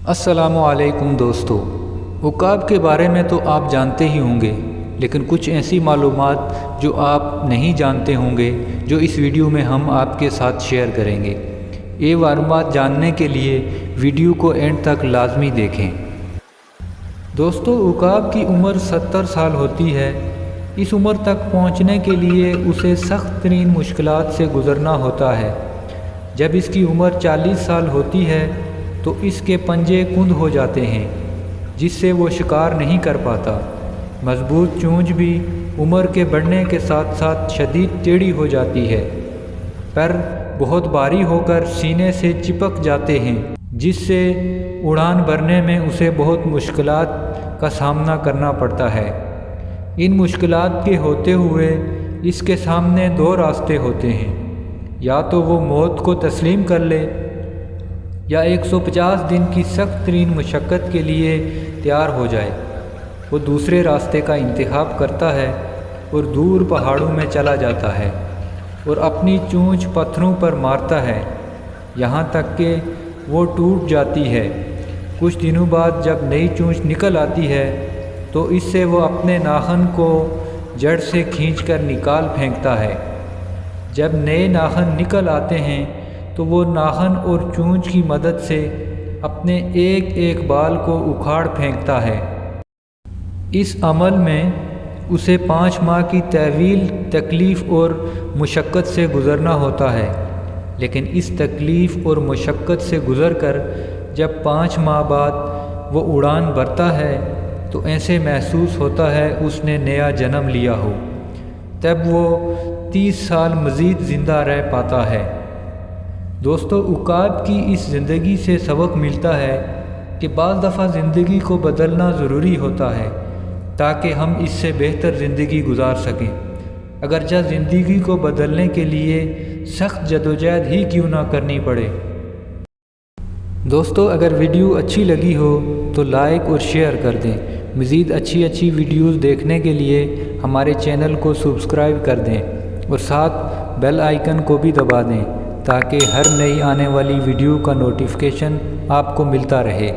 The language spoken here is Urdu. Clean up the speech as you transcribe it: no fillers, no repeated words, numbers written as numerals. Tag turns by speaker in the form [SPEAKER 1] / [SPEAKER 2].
[SPEAKER 1] السلام علیکم دوستو، عقاب کے بارے میں تو آپ جانتے ہی ہوں گے، لیکن کچھ ایسی معلومات جو آپ نہیں جانتے ہوں گے جو اس ویڈیو میں ہم آپ کے ساتھ شیئر کریں گے۔ یہ معلومات جاننے کے لیے ویڈیو کو اینڈ تک لازمی دیکھیں۔ دوستو، عقاب کی عمر 70 سال ہوتی ہے۔ اس عمر تک پہنچنے کے لیے اسے سخت ترین مشکلات سے گزرنا ہوتا ہے۔ جب اس کی عمر 40 سال ہوتی ہے تو اس کے پنجے کند ہو جاتے ہیں، جس سے وہ شکار نہیں کر پاتا۔ مضبوط چونچ بھی عمر کے بڑھنے کے ساتھ ساتھ شدید ٹیڑھی ہو جاتی ہے۔ پر بہت بھاری ہو کر سینے سے چپک جاتے ہیں، جس سے اڑان بھرنے میں اسے بہت مشکلات کا سامنا کرنا پڑتا ہے۔ ان مشکلات کے ہوتے ہوئے اس کے سامنے دو راستے ہوتے ہیں، یا تو وہ موت کو تسلیم کر لے یا 150 دن کی سخت ترین مشقت کے لیے تیار ہو جائے۔ وہ دوسرے راستے کا انتخاب کرتا ہے اور دور پہاڑوں میں چلا جاتا ہے اور اپنی چونچ پتھروں پر مارتا ہے، یہاں تک کہ وہ ٹوٹ جاتی ہے۔ کچھ دنوں بعد جب نئی چونچ نکل آتی ہے تو اس سے وہ اپنے ناخن کو جڑ سے کھینچ کر نکال پھینکتا ہے۔ جب نئے ناخن نکل آتے ہیں تو وہ ناخن اور چونچ کی مدد سے اپنے ایک ایک بال کو اکھاڑ پھینکتا ہے۔ اس عمل میں اسے 5 ماہ کی طویل تکلیف اور مشقت سے گزرنا ہوتا ہے، لیکن اس تکلیف اور مشقت سے گزر کر جب 5 ماہ بعد وہ اڑان بھرتا ہے تو ایسے محسوس ہوتا ہے اس نے نیا جنم لیا ہو۔ تب وہ 30 سال مزید زندہ رہ پاتا ہے۔ دوستو، عقاب کی اس زندگی سے سبق ملتا ہے کہ بعض دفعہ زندگی کو بدلنا ضروری ہوتا ہے تاکہ ہم اس سے بہتر زندگی گزار سکیں، اگرچہ زندگی کو بدلنے کے لیے سخت جدوجہد ہی کیوں نہ کرنی پڑے۔ دوستو، اگر ویڈیو اچھی لگی ہو تو لائک اور شیئر کر دیں۔ مزید اچھی ویڈیوز دیکھنے کے لیے ہمارے چینل کو سبسکرائب کر دیں اور ساتھ بیل آئیکن کو بھی دبا دیں تاکہ ہر نئی آنے والی ویڈیو کا نوٹیفیکیشن آپ کو ملتا رہے۔